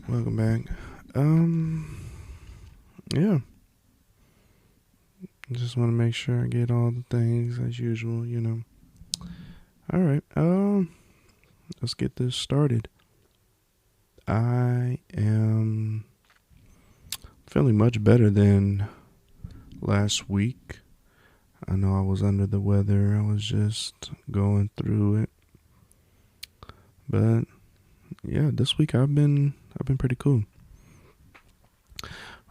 Welcome back. Yeah. Just want to make sure I get all the things as usual. All right. Let's get this started. I am feeling much better than last week. I know I was under the weather. I was just going through it. But yeah, this week I've been pretty cool.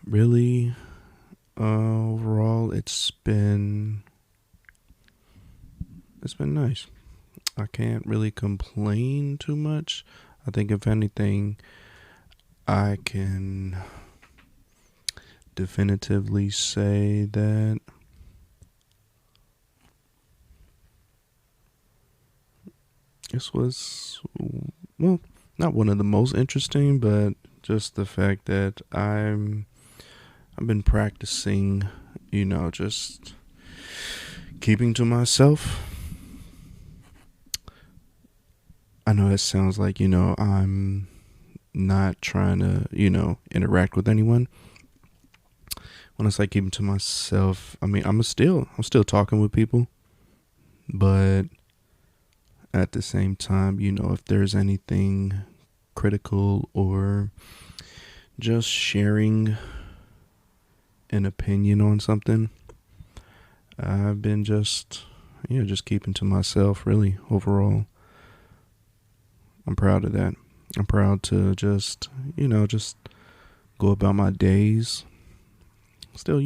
Really, overall it's been nice. I can't really complain too much. I think if anything, I can definitively say that this was, well, not one of the most interesting, but just the fact that I've been practicing, just keeping to myself. I know it sounds like, I'm not trying to, interact with anyone. When I say keeping to myself, I mean, I'm still talking with people, but at the same time, if there's anything critical or just sharing an opinion on something, I've been just keeping to myself really overall. I'm proud of that. I'm proud to just go about my days. Still,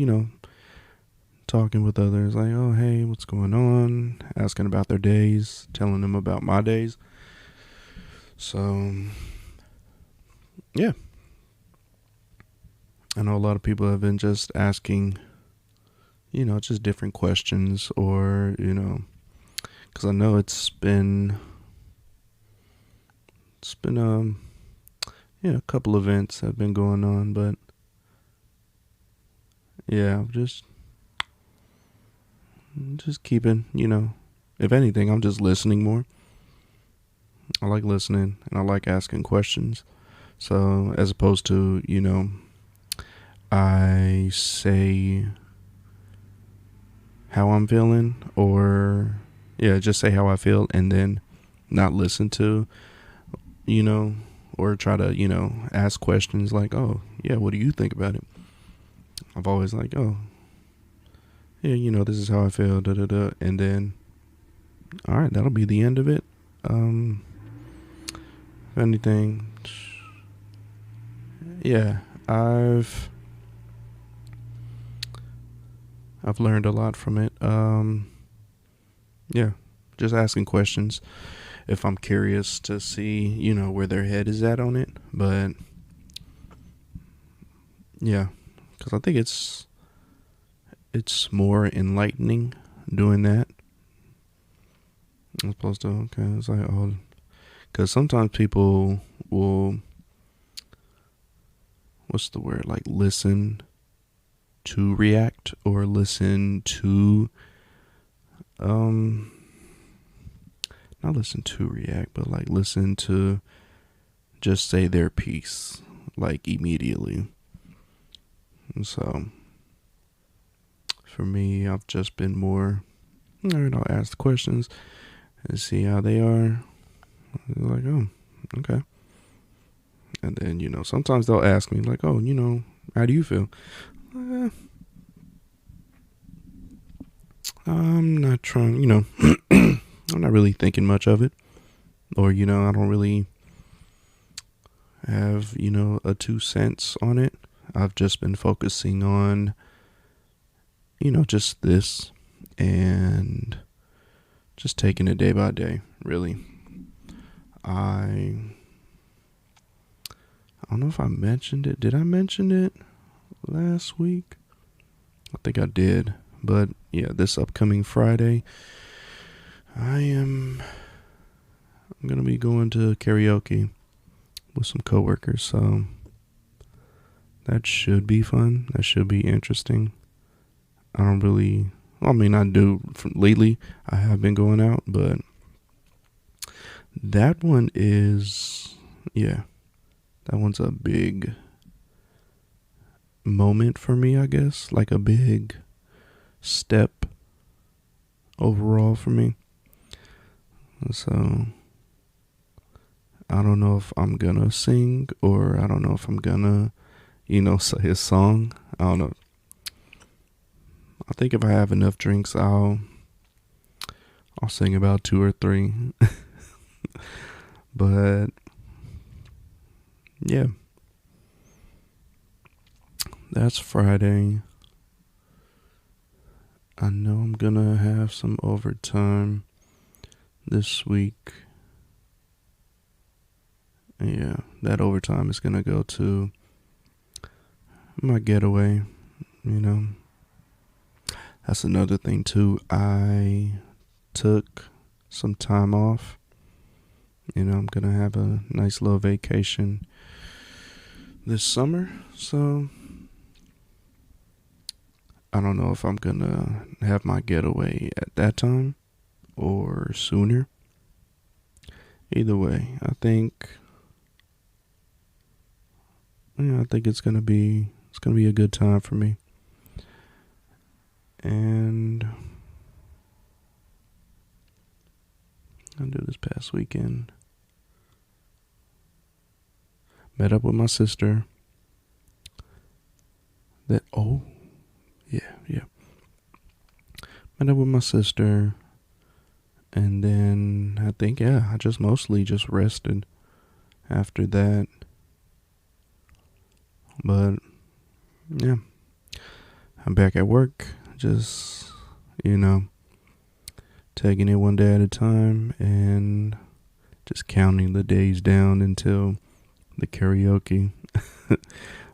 talking with others like, oh, hey, what's going on? Asking about their days, telling them about my days. So, yeah. I know a lot of people have been just asking, just different questions or, because I know it's been a couple events have been going on, but yeah, just keeping, if anything, I'm just listening more. I like listening and I like asking questions. So as opposed to, I say how I'm feeling or just say how I feel and then not listen to, you know, or try to, ask questions like, oh, yeah, what do you think about it? I've always like, oh, yeah, this is how I feel, da da da. And then, all right, that'll be the end of it. If anything, yeah, I've learned a lot from it. Yeah, just asking questions if I'm curious to see, where their head is at on it. But yeah, because I think it's more enlightening doing that as opposed to it's like, oh, because sometimes people will, what's the word, like listen to react or listen to not listen to react, but like listen to just say their piece like immediately. And so for me, I've just been more, I'll ask the questions and see how they are. Like, oh, okay. And then, sometimes they'll ask me like, oh, how do you feel? I'm not trying, I'm not really thinking much of it. Or, I don't really have, a 2 cents on it. I've just been focusing on, just this and just taking it day by day, really. I don't know if I mentioned it. Did I mention it last week? I think I did. But yeah, this upcoming Friday, I'm going to be going to karaoke with some coworkers. So that should be fun. That should be interesting. I don't really, I do lately. I have been going out, but that one is, yeah, That one's a big moment for me, I guess. Like a big step overall for me. So I don't know if I'm gonna sing or I don't know if I'm gonna, say a song. I don't know. I think if I have enough drinks, I'll sing about 2 or 3. But yeah, that's Friday. I know I'm gonna have some overtime this week. Yeah, that overtime is gonna go to my getaway, you know. That's another thing too. I took some time off. I'm gonna have a nice little vacation this summer. So I don't know if I'm gonna have my getaway at that time or sooner. Either way, I think it's gonna be a good time for me. And I'll do this past weekend. Met up with my sister. Yeah. Met up with my sister. And then I think, I just mostly just rested after that. But yeah, I'm back at work. Just, taking it one day at a time and just counting the days down until the karaoke.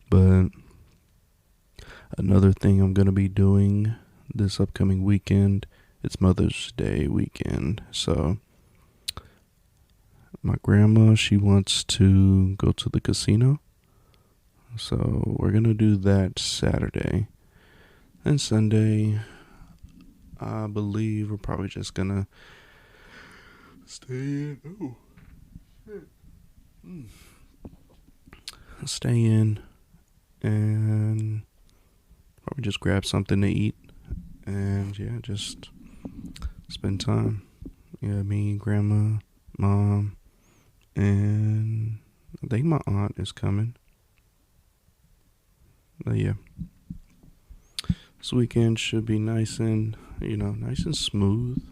But another thing I'm going to be doing this upcoming weekend, it's Mother's Day weekend. So my grandma, she wants to go to the casino. So we're going to do that Saturday. And Sunday, I believe we're probably just going to stay in. Oh, shit. Stay in and probably just grab something to eat and just spend time. Me, grandma, mom, and I think my aunt is coming. But yeah, this weekend should be nice and smooth.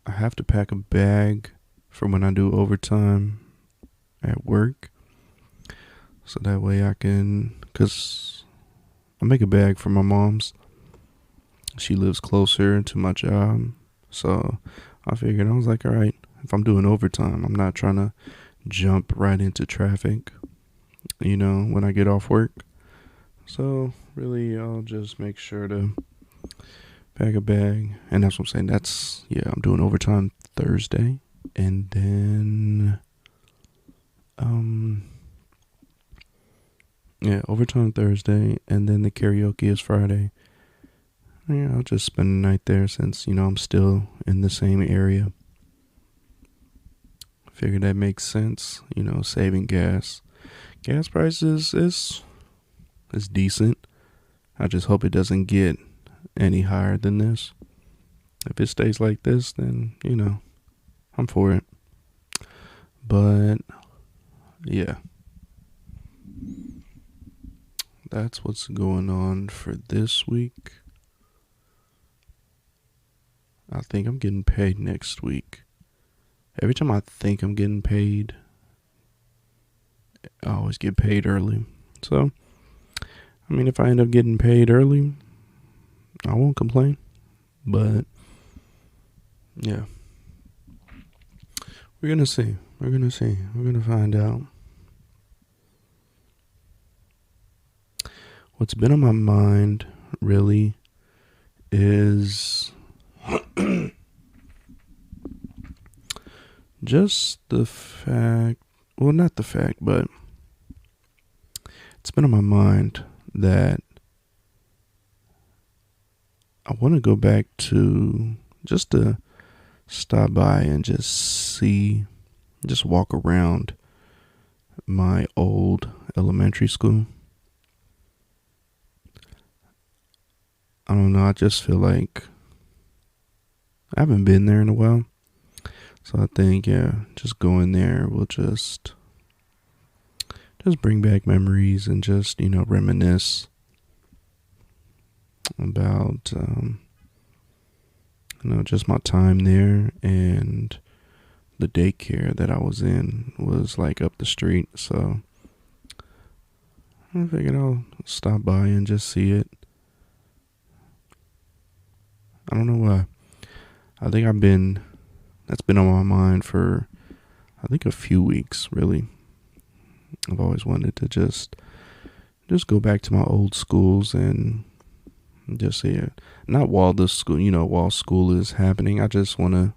I have to pack a bag for when I do overtime at work. So that way I can, cause I make a bag for my mom's. She lives closer to my job. So I figured, I was like, all right, if I'm doing overtime, I'm not trying to jump right into traffic, when I get off work. So really, I'll just make sure to pack a bag. And that's what I'm saying. I'm doing overtime Thursday. And then, overtime Thursday. And then the karaoke is Friday. Yeah, I'll just spend the night there since, I'm still in the same area. Figured that makes sense, saving gas. Gas prices is decent. I just hope it doesn't get any higher than this. If it stays like this, then, I'm for it. But, yeah. That's what's going on for this week. I think I'm getting paid next week. Every time I think I'm getting paid, I always get paid early. So, if I end up getting paid early, I won't complain. But, yeah. We're going to see. We're going to find out. What's been on my mind, really, is just the fact, well, not the fact, but it's been on my mind that I want to go back to just a stop by and just walk around my old elementary school. I don't know, I just feel like I haven't been there in a while. So I think, yeah, just going there will just bring back memories and just, reminisce about, just my time there. And the daycare that I was in was like up the street. So I figured I'll stop by and just see it. I don't know why. I think that's been on my mind for, I think, a few weeks, really. I've always wanted to just go back to my old schools and just see it. Not while the school, while school is happening. I just want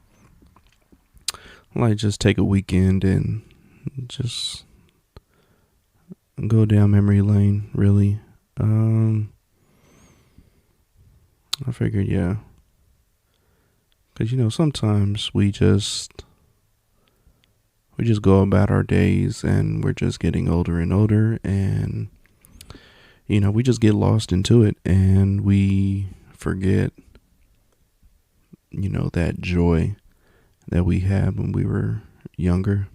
to just take a weekend and just go down memory lane, really. I figured, yeah. Because, sometimes we just go about our days and we're just getting older and older, and we just get lost into it and we forget that joy that we had when we were young.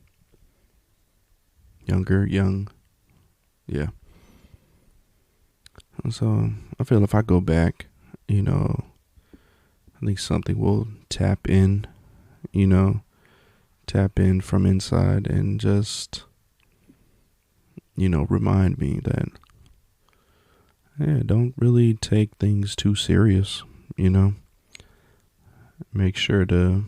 Yeah. So I feel if I go back, I think something will tap in from inside and just remind me that, yeah, don't really take things too serious. Make sure to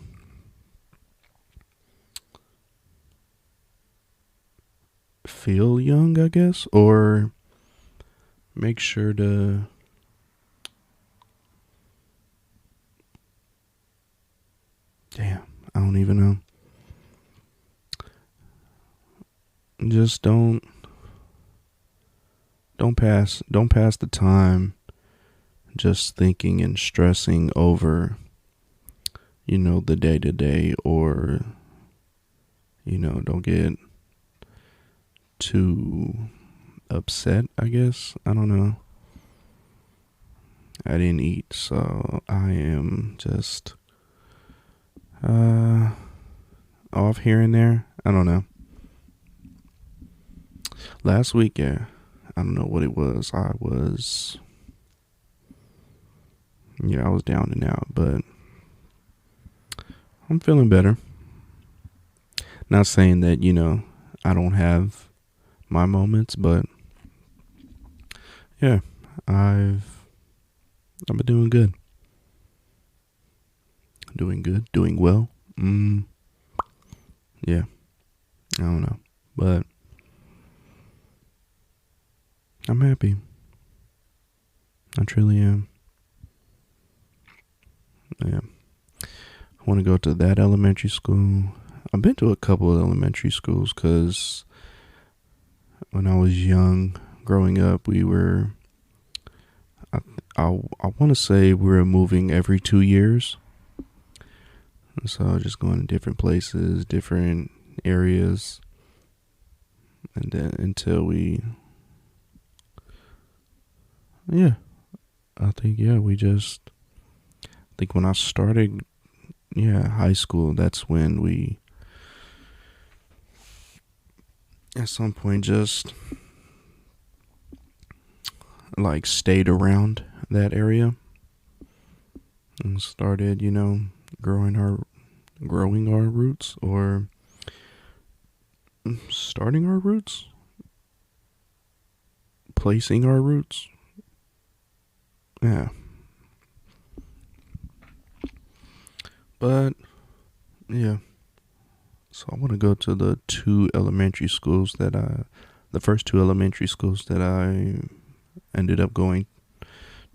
feel young, I guess, or make sure to I don't even know. Just don't pass the time just thinking and stressing over the day to day, or don't get too upset, I guess. I don't know. I didn't eat, so I am just off here and there. I don't know. Last week, yeah, I don't know what it was. I was down and out, but I'm feeling better. Not saying that, I don't have my moments, but yeah, I've been doing good. Doing well. Yeah, I don't know, but I'm happy. I truly am. Yeah. I want to go to that elementary school. I've been to a couple of elementary schools because when I was young, growing up, we were, I want to say we were moving every 2 years. So just going to different places, different areas, and then until I think, I think when I started, high school, that's when we, at some point, just like stayed around that area and started, growing our roots, or starting our roots, placing our roots. Yeah. But yeah. So I want to go to the first two elementary schools that I ended up going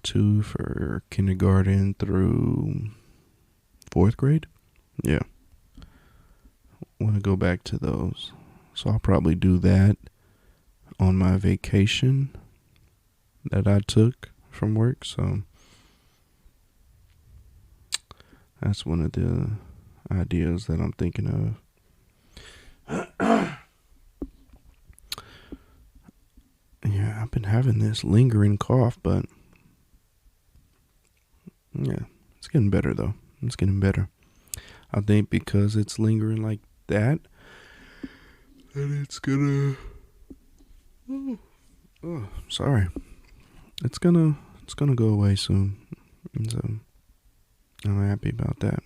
to for kindergarten through 4th grade. Yeah. I want to go back to those. So I'll probably do that on my vacation that I took from work. So that's one of the, ideas that I'm thinking of. Yeah, I've been having this lingering cough, but yeah, it's getting better though. It's getting better. I think because it's lingering like that, that it's gonna. Oh, sorry. It's gonna go away soon. And so I'm happy about that.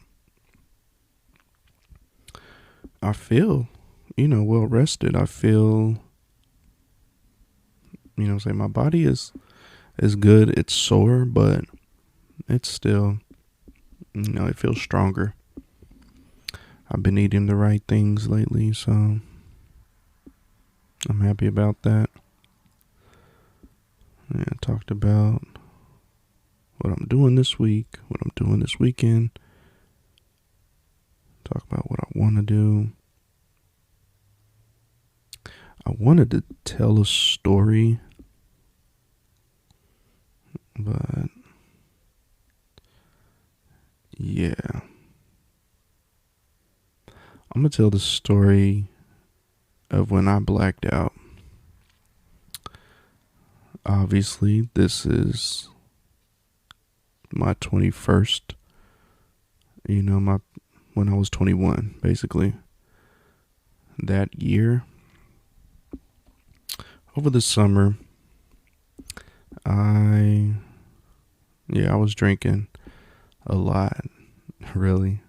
I feel, well rested. I feel, say my body is good. It's sore, but it's still, it feels stronger. I've been eating the right things lately, so I'm happy about that. Yeah, I talked about what I'm doing this week, what I'm doing this weekend. Talk about what I want to do. I wanted to tell a story, but yeah. I'm going to tell the story of when I blacked out. Obviously, this is my 21st, when I was 21, basically. That year, over the summer, I was drinking a lot, really.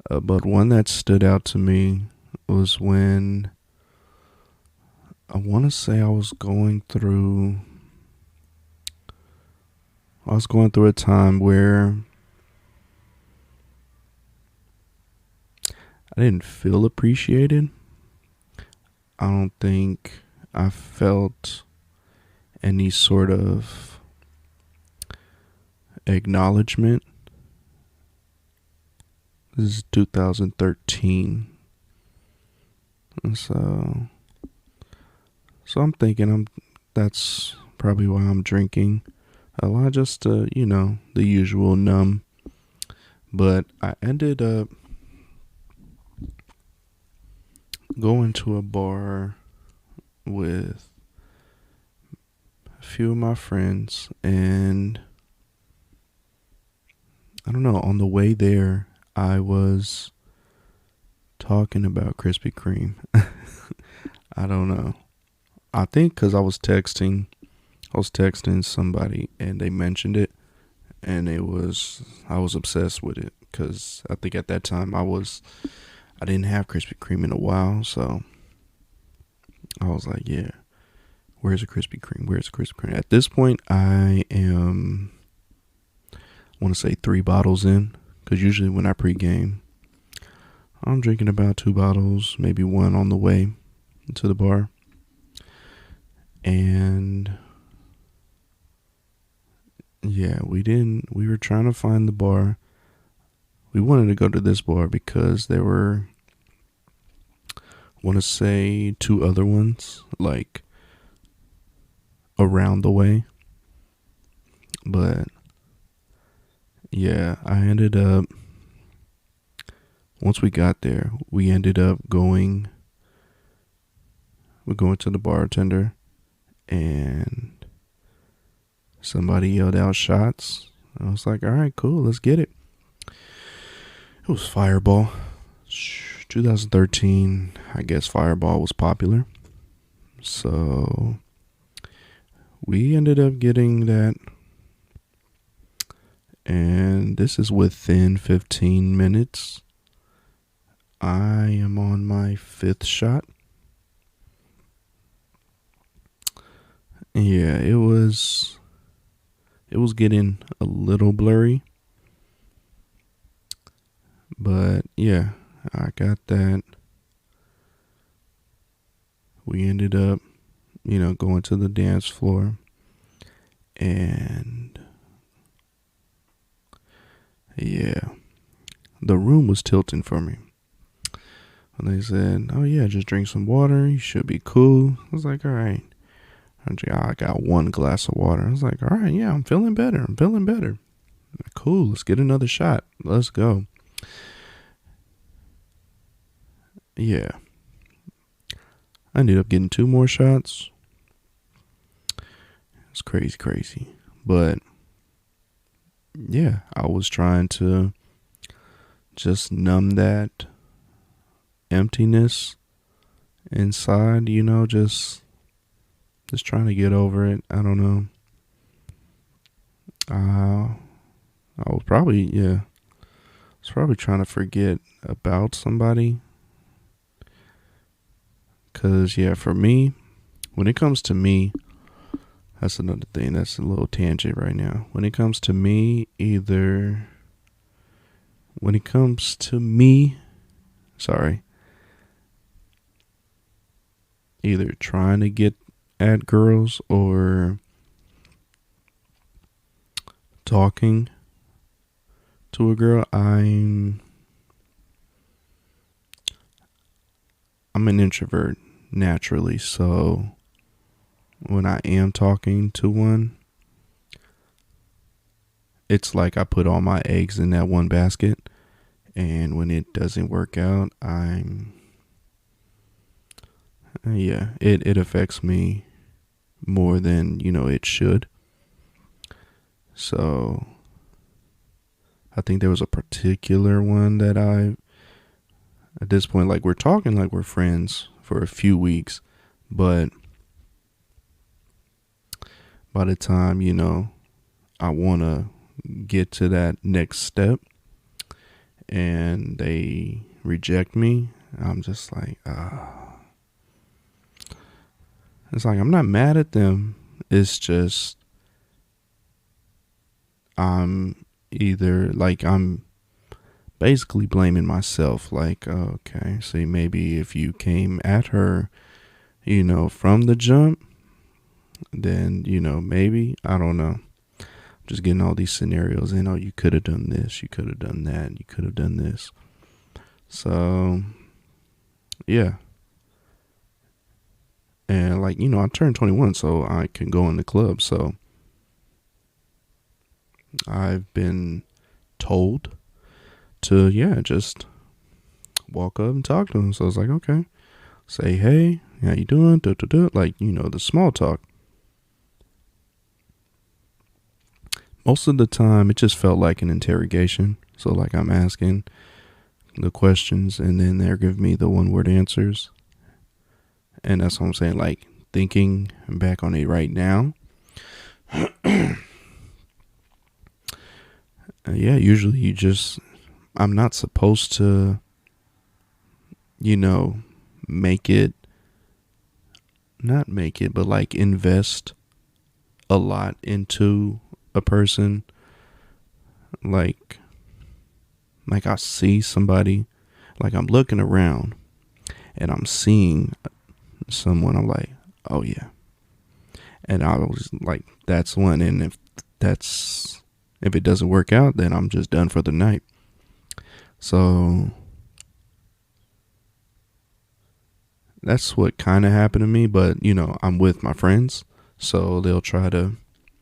But one that stood out to me was when I want to say I was going through a time where I didn't feel appreciated. I don't think I felt any sort of acknowledgement. This is 2013. And so I'm thinking that's probably why I'm drinking a lot, just to, the usual numb. But I ended up going to a bar with a few of my friends, and I don't know, on the way there, I was talking about Krispy Kreme. I don't know. I think because I was texting somebody and they mentioned it, and I was obsessed with it because I think at that time I didn't have Krispy Kreme in a while, so I was like, yeah, where's a Krispy Kreme? Where's a Krispy Kreme? At this point, I want to say 3 bottles in, because usually when I pregame, I'm drinking about 2 bottles, maybe 1 on the way to the bar. And yeah, we were trying to find the bar. We wanted to go to this bar because there were, I want to say 2 other ones, like, around the way. But yeah, once we got there, we ended up going to the bartender, and somebody yelled out shots. I was like, all right, cool, let's get it. It was Fireball. 2013, I guess Fireball was popular. So we ended up getting that. And this is within 15 minutes. I am on my 5th shot. Yeah, it was getting a little blurry. But yeah, I got that. We ended up, going to the dance floor. And yeah, the room was tilting for me. And they said, oh yeah, just drink some water. You should be cool. I was like, all right. I got 1 glass of water. I was like, all right, yeah, I'm feeling better. Cool, let's get another shot. Let's go. yeah, I ended up getting 2 more shots. It's crazy, crazy. But yeah, I was trying to just numb that emptiness inside, just trying to get over it. I don't know. I was probably, yeah, I was probably trying to forget about somebody. Cause yeah, for me, when it comes to me, that's another thing. That's a little tangent right now. When it comes to me, when it comes to me, sorry, either trying to get at girls or talking to a girl, I'm an introvert naturally, so when I am talking to one, it's like I put all my eggs in that one basket, and when it doesn't work out, yeah, it affects me more than, it should. So I think there was a particular one that at this point, like, we're talking like we're friends for a few weeks, but by the time, I want to get to that next step and they reject me, I'm just like, it's like I'm not mad at them. It's just I'm basically blaming myself. Like, okay, see, maybe if you came at her, from the jump, then, maybe, I don't know. Just getting all these scenarios in. Oh, you could have done this, you could have done that, you could have done this. So, yeah. And like, I turned 21, so I can go in the club. So I've been told to, yeah, just walk up and talk to them. So I was like, okay, say, hey, how you doing? Like, the small talk. Most of the time, it just felt like an interrogation. So, like, I'm asking the questions, and then they're giving me the one-word answers. And that's what I'm saying. Like, thinking back on it right now, yeah, usually I'm not supposed to, make it, not make it, but like invest a lot into a person. Like I see somebody, like I'm looking around and I'm seeing someone, I'm like, oh yeah. And I was like, that's one. And if it doesn't work out, then I'm just done for the night. So that's what kind of happened to me. But, I'm with my friends, so they'll try to,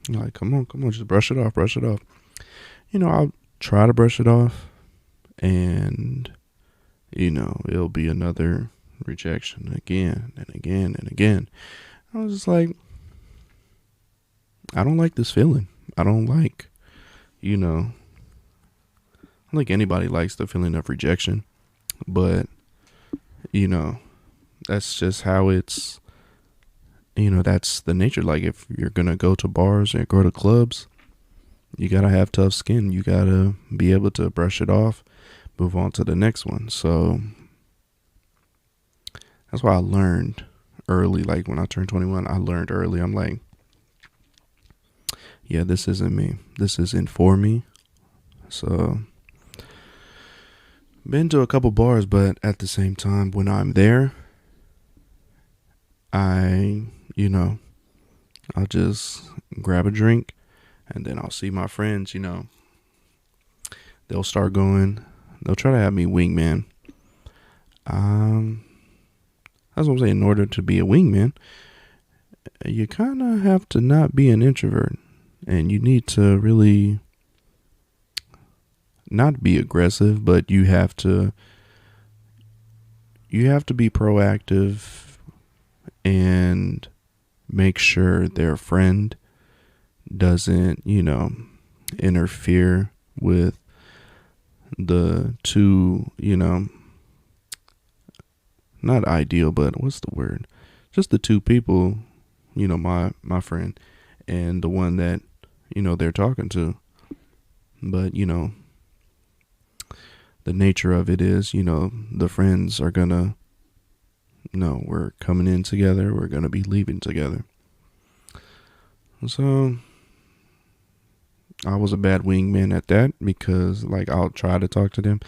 like, come on, just brush it off. I'll try to brush it off, and, it'll be another rejection again and again and again. I was just like, I don't like this feeling. I don't like, I don't think anybody likes the feeling of rejection, but, that's just how it's, that's the nature. Like, if you're going to go to bars or go to clubs, you got to have tough skin. You got to be able to brush it off, move on to the next one. So that's why I learned early. Like, when I turned 21, I learned early. I'm like, yeah, this isn't me. This isn't for me. So, been to a couple bars, but at the same time, when I'm there, I'll just grab a drink, and then I'll see my friends, they'll start going, they'll try to have me wingman. That's what I'm saying. In order to be a wingman, you kind of have to not be an introvert, and you need to really not be aggressive, but you have to, you have to be proactive and make sure their friend doesn't, interfere with the two, not ideal, but what's the word? Just the two people, my friend and the one that, they're talking to. But, the nature of it is, the friends are gonna, we're coming in together, we're gonna be leaving together. So I was a bad wingman at that because like I'll try to talk to them,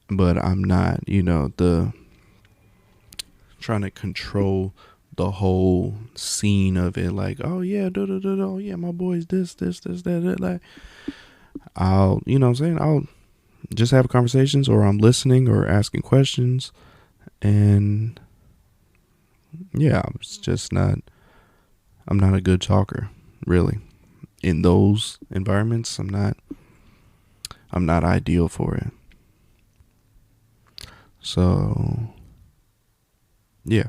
but I'm not, the trying to control the whole scene of it. Like, oh yeah, oh yeah, my boy's this, that. Like, I'll, what I'm saying, I'll just have conversations, or I'm listening or asking questions, and yeah, I'm not a good talker, really. In those environments, I'm not ideal for it. So, yeah.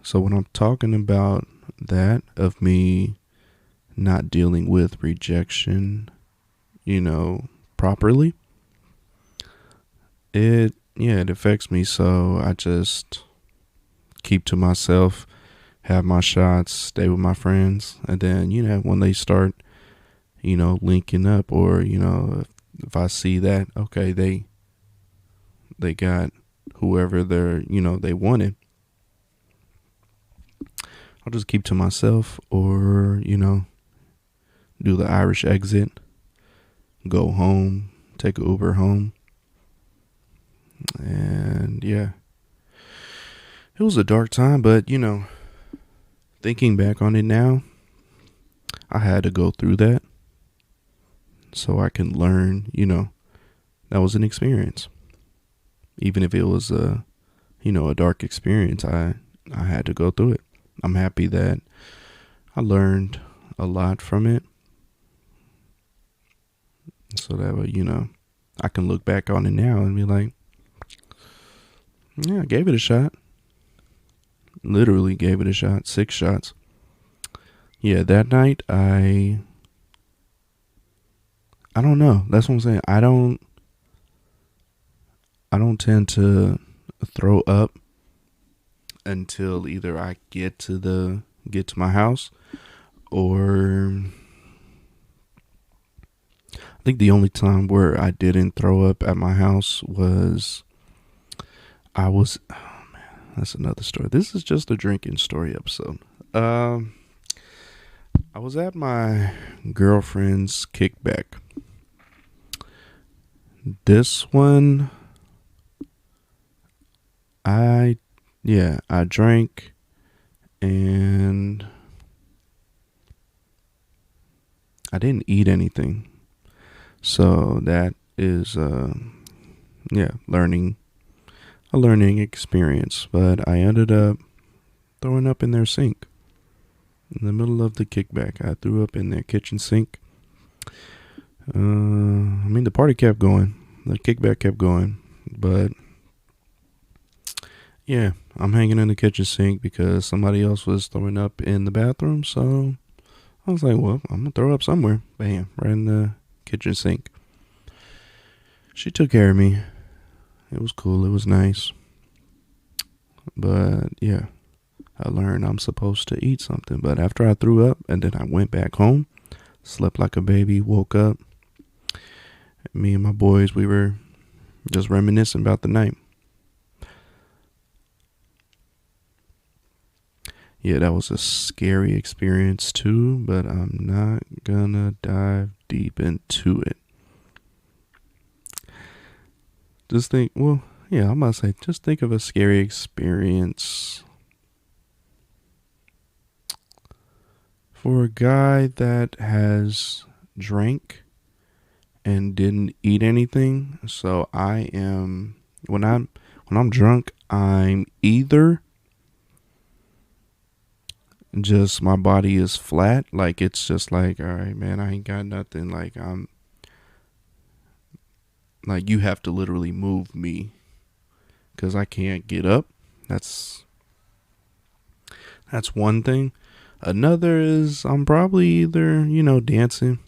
So when I'm talking about that, of me not dealing with rejection, properly, it affects me. So I just keep to myself, have my shots, stay with my friends, and then when they start linking up, or if I see that, okay, they got whoever they wanted, I'll just keep to myself, or do the Irish exit, go home, take an Uber home. And yeah, it was a dark time, but thinking back on it now, I had to go through that so I can learn, that was an experience. Even if it was a dark experience, I had to go through it. I'm happy that I learned a lot from it, so that way, I can look back on it now and be like, yeah, I gave it a shot. Literally gave it a shot. 6 shots. Yeah, that night I don't know. That's what I'm saying. I don't tend to throw up until either I get to my house, or I think the only time where I didn't throw up at my house was oh man, that's another story. This is just a drinking story episode. I was at my girlfriend's kickback. This one, I drank, and I didn't eat anything. So that is learning a learning experience, but I ended up throwing up in their sink. In the middle of the kickback, I threw up in their kitchen sink. The party kept going. The kickback kept going. But yeah, I'm hanging in the kitchen sink because somebody else was throwing up in the bathroom. So I was like, well, I'm going to throw up somewhere. Bam, right in the kitchen sink. She took care of me. It was cool. It was nice. But yeah, I learned I'm supposed to eat something. But after I threw up, and then I went back home, slept like a baby, woke up. Me and my boys, we were just reminiscing about the night. Yeah, that was a scary experience too, but I'm not gonna dive deep into it. Just think, well, yeah, I'm about to say, just think of a scary experience for a guy that has drank and didn't eat anything. So I am, when I'm drunk, I'm either just, my body is flat, like it's just like, all right, man, I ain't got nothing, like I'm like, you have to literally move me because I can't get up. That's one thing. Another is I'm probably either, dancing.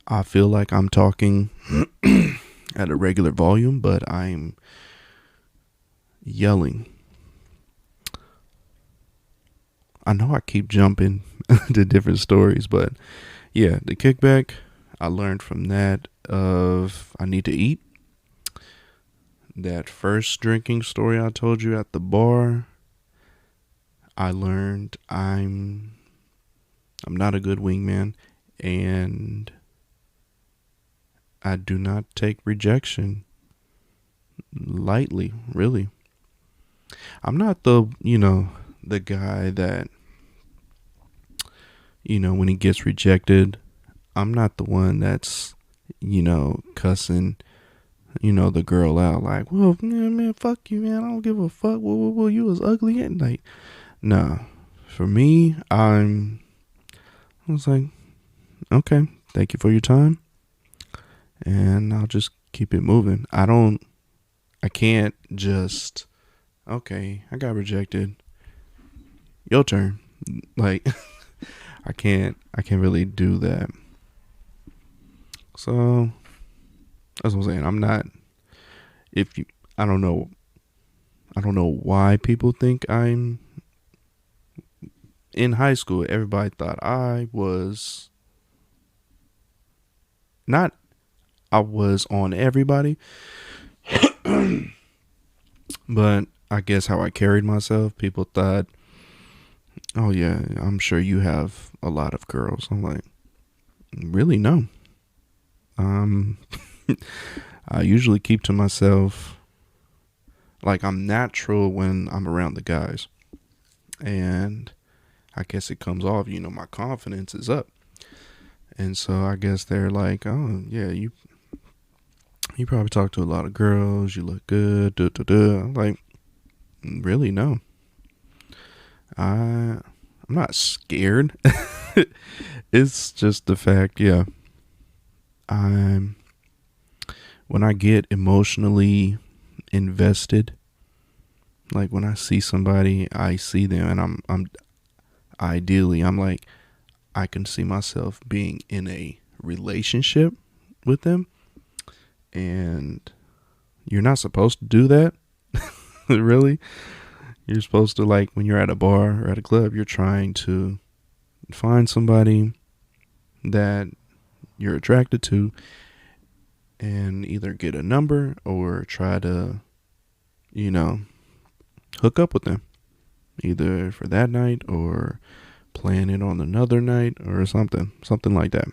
I feel like I'm talking at a regular volume, but I'm yelling. I know I keep jumping to different stories, but yeah, the kickback, I learned from that of I need to eat. That first drinking story I told you at the bar, I learned I'm not a good wingman, and I do not take rejection lightly, really. I'm not the guy that, when he gets rejected, I'm not the one that's, cussing, the girl out like, well, man, fuck you, man. I don't give a fuck. Well, you was ugly. And like, nah. For me, I was like, okay, thank you for your time. And I'll just keep it moving. I can't just, okay, I got rejected. Your turn. Like, I can't really do that. So that's what I'm saying. I'm not, if you, I don't know why people think I'm in high school. Everybody thought I was not, I was on everybody, but I guess how I carried myself, people thought, oh yeah, I'm sure you have a lot of girls. I'm like, really? No. I usually keep to myself. Like, I'm natural when I'm around the guys, and I guess it comes off, my confidence is up. And so I guess they're like, oh yeah, you probably talk to a lot of girls, you look good, I'm like, really? No. I'm not scared. It's just the fact, yeah. When I get emotionally invested, like when I see somebody, I see them, and I'm ideally, I'm like, I can see myself being in a relationship with them, and you're not supposed to do that. Really. You're supposed to, like, when you're at a bar or at a club, you're trying to find somebody that you're attracted to and either get a number or try to, hook up with them, either for that night or plan it on another night or something like that.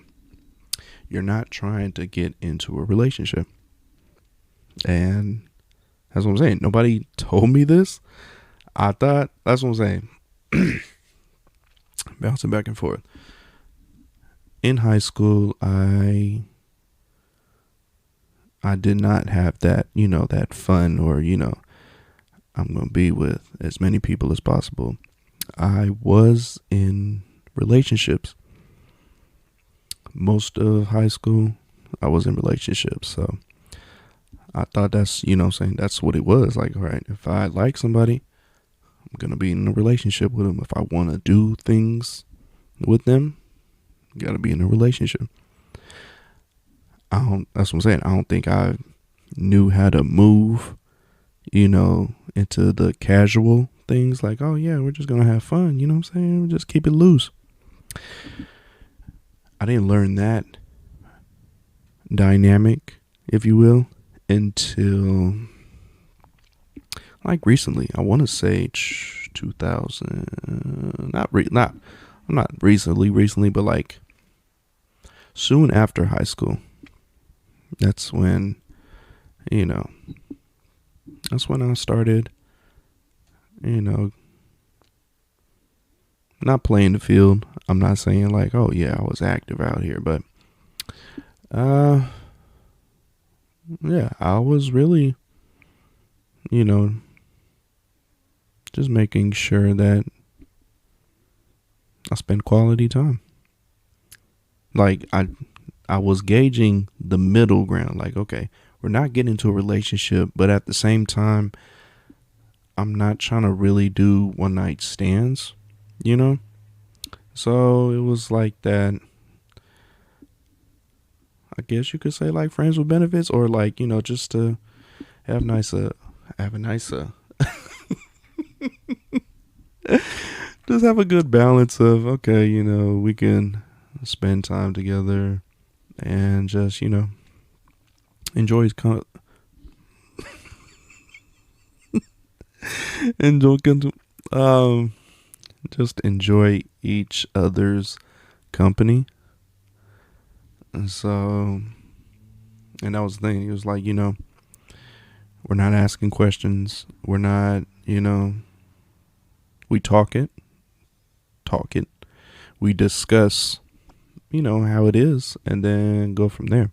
You're not trying to get into a relationship. And that's what I'm saying. Nobody told me this. I thought, that's what I'm saying. Bouncing back and forth. In high school, I did not have that, that fun or, I'm going to be with as many people as possible. I was in relationships. Most of high school, I was in relationships. So I thought that's, saying that's what it was. Like, all right, if I like somebody, I'm going to be in a relationship with them. If I want to do things with them, got to be in a relationship. That's what I'm saying. I don't think I knew how to move, into the casual things like, oh yeah, we're just going to have fun. You know what I'm saying? We just keep it loose. I didn't learn that dynamic, if you will, until like recently. I want to say 2000, not recently, but like soon after high school. That's when I started, not playing the field. I'm not saying like, oh yeah, I was active out here, but yeah, I was really, just making sure that I spend quality time. Like I was gauging the middle ground. Like, okay, we're not getting into a relationship, but at the same time, I'm not trying to really do one night stands, you know? So it was like that. I guess you could say like friends with benefits, or like, just to have nice, have a nice, just have a good balance of, okay, we can spend time together and just, enjoy his enjoy, um, just enjoy each other's company. And so, and that was the thing. It was like, we're not asking questions. We're not, we talk it. We discuss, how it is, and then go from there.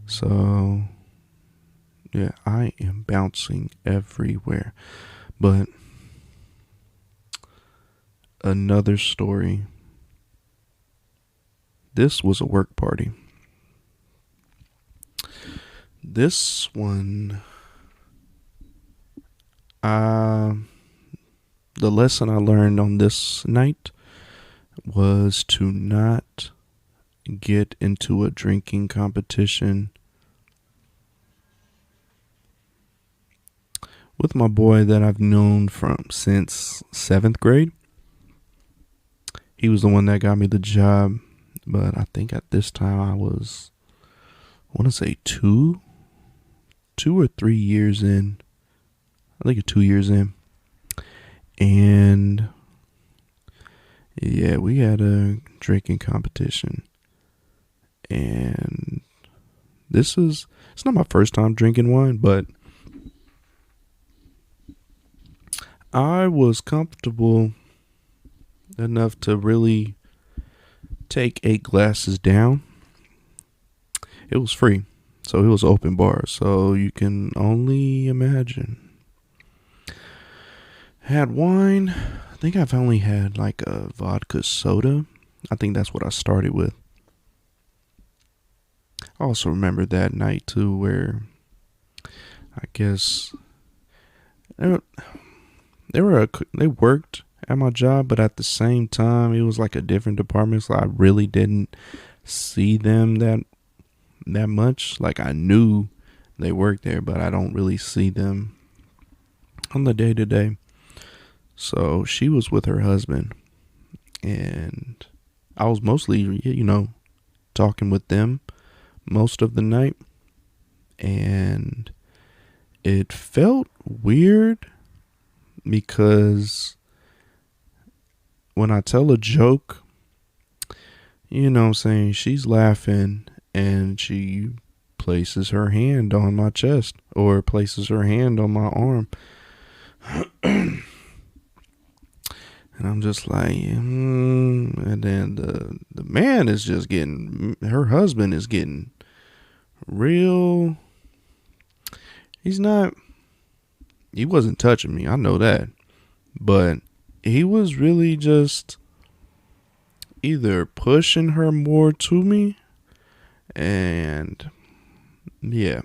So, yeah, I am bouncing everywhere. But another story. This was a work party. This one, the lesson I learned on this night was to not get into a drinking competition with my boy that I've known since 7th grade. He was the one that got me the job, but I think at this time I want to say 2 or 3 years in. I think 2 years in. And yeah, we had a drinking competition. And it's not my first time drinking wine, but I was comfortable enough to really take 8 glasses down. It was free, so it was open bar, so you can only imagine. Had wine. I think I've only had like a vodka soda. I think that's what I started with. I also remember that night too, where I guess they worked at my job, but at the same time it was like a different department, so I really didn't see them that much. Like, I knew they worked there, but I don't really see them on the day to day. So she was with her husband, and I was mostly, talking with them most of the night, and it felt weird because when I tell a joke, I'm saying, she's laughing and she places her hand on my chest or places her hand on my arm. And I'm just like, and then the man is just her husband is getting real. He wasn't touching me, I know that. But he was really just either pushing her more to me. And yeah,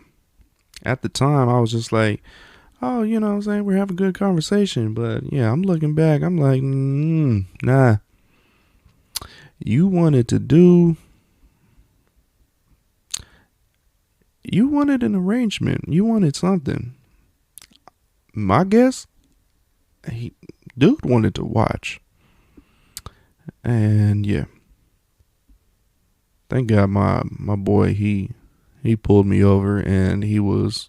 at the time I was just like, oh, what I'm saying, we're having a good conversation. But yeah, I'm looking back, I'm like, nah. You wanted an arrangement. You wanted something. My guess, dude wanted to watch. And yeah, thank God my boy, he pulled me over, and he was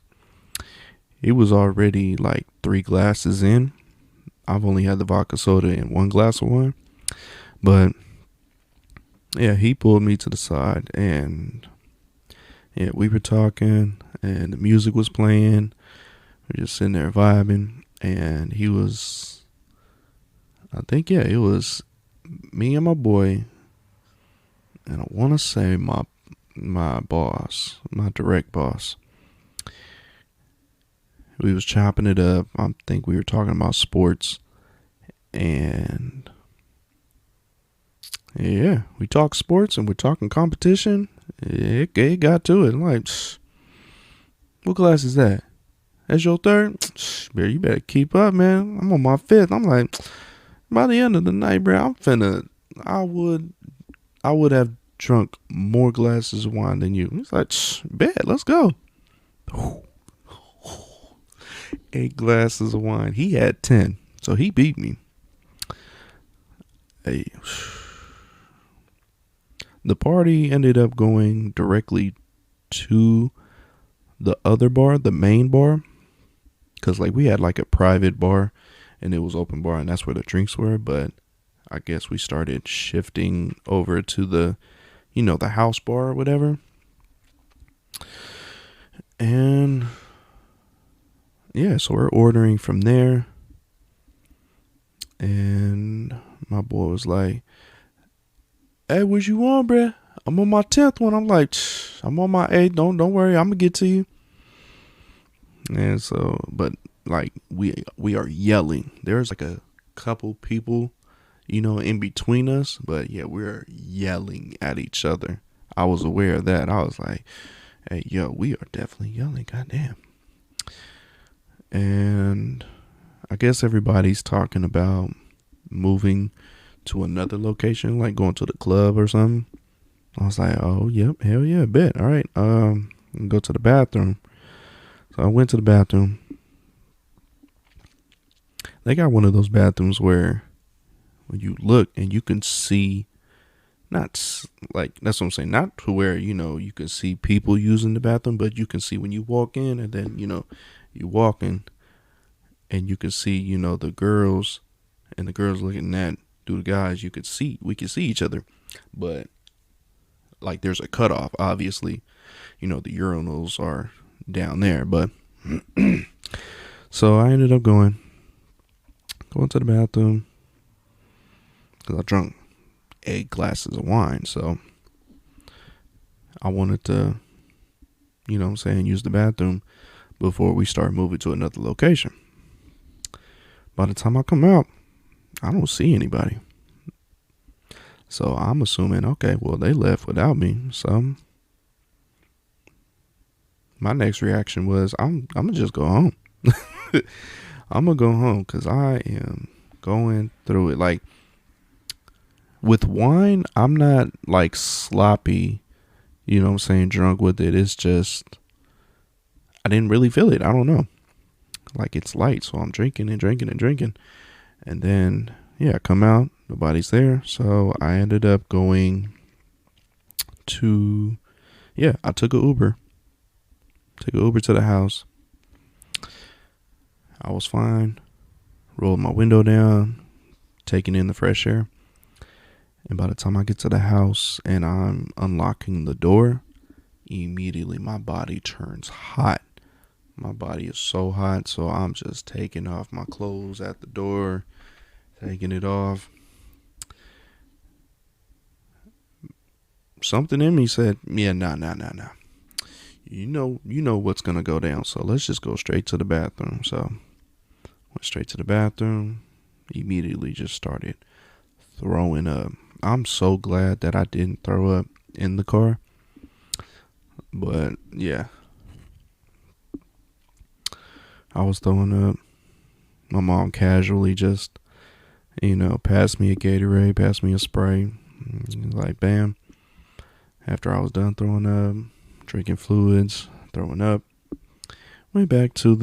already like 3 glasses in. I've only had the vodka soda and 1 glass of wine. But yeah, he pulled me to the side, and yeah, we were talking, and the music was playing. We were just sitting there vibing, and he was, I think, yeah, it was me and my boy, and I want to say my boss, my direct boss. We was chopping it up. I think we were talking about sports, and yeah, we talk sports and we're talking competition. It got to it. I'm like, What glass is that? That's your third? Bro, you better keep up, man. I'm on my fifth. I'm like, by the end of the night, bro, I would, I would have drunk more glasses of wine than you. He's like, bet, let's go. 8 glasses of wine. He had 10, so he beat me. Hey, the party ended up going directly to the other bar, the main bar, because like we had like a private bar, and it was open bar, and that's where the drinks were. But I guess we started shifting over to the, the house bar or whatever. And yeah, so we're ordering from there. And my boy was like, "Hey, what you want, bruh? I'm on my 10th one." I'm like, "I'm on my 8th. Don't worry, I'm gonna get to you." And so, but like we are yelling. There's like a couple people, in between us, but yeah, we're yelling at each other. I was aware of that. I was like, "Hey, yo, we are definitely yelling. Goddamn." And I guess everybody's talking about moving to another location, like going to the club or something. I was like, "Oh, yep, hell yeah, bet. All right, go to the bathroom." So I went to the bathroom. They got one of those bathrooms where when you look and you can see, not like, that's what I'm saying, not to where, you can see people using the bathroom, but you can see when you walk in, and then, you walk in and you can see, the girls, and the girls looking at through the guys. We could see each other, but like there's a cutoff, obviously. The urinals are down there, but so I ended up going to the bathroom because I drunk 8 glasses of wine. So I wanted to, use the bathroom before we start moving to another location. By the time I come out, I don't see anybody. So I'm assuming, okay, well, they left without me. So my next reaction was, I'm going to just go home. I'm going to go home because I am going through it. Like, with wine, I'm not like sloppy, drunk with it. It's just, I didn't really feel it. I don't know. Like, it's light, so I'm drinking and drinking and drinking. And then, yeah, I come out, nobody's there. So I ended up going to, I took an Uber. Took an Uber to the house. I was fine. Rolled my window down, taking in the fresh air. And by the time I get to the house and I'm unlocking the door, immediately my body turns hot. My body is so hot, so I'm just taking off my clothes at the door, taking it off. Something in me said, yeah, nah. You know what's gonna go down, so let's just go straight to the bathroom. So went straight to the bathroom, immediately just started throwing up. I'm so glad that I didn't throw up in the car. But yeah, I was throwing up. My mom casually just, passed me a Gatorade, passed me a spray. Like, bam. After I was done throwing up, drinking fluids, throwing up, went back to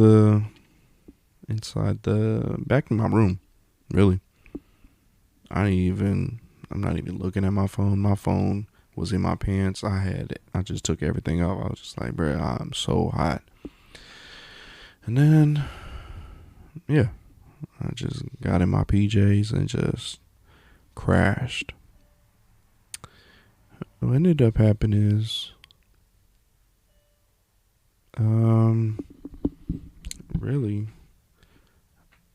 back in my room, really. I'm not even looking at my phone. My phone was in my pants. I just took everything off. I was just like, bruh, I'm so hot. And then, yeah, I just got in my PJs and just crashed. What ended up happening is, really,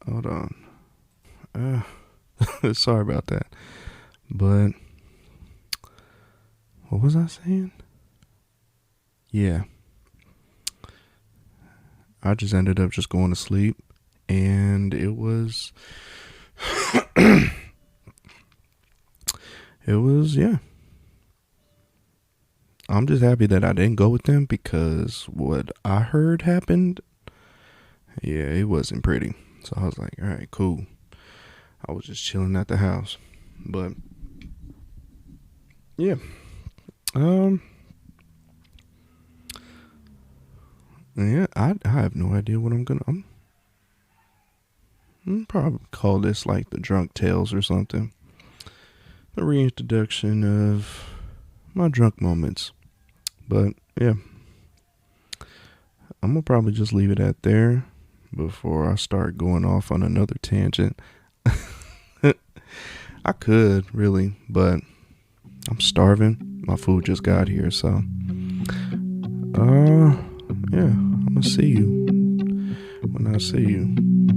hold on. Sorry about that. But, what was I saying? Yeah. I just ended up just going to sleep. And it was, yeah. I'm just happy that I didn't go with them because what I heard happened, yeah, it wasn't pretty. So I was like, all right, cool. I was just chilling at the house. But yeah, um, yeah, I have no idea what I'm probably call this like the drunk tales or something. The reintroduction of my drunk moments. But yeah, I'm gonna probably just leave it at there before I start going off on another tangent. I could really, but I'm starving. My food just got here, so yeah, I'm gonna see you when I see you.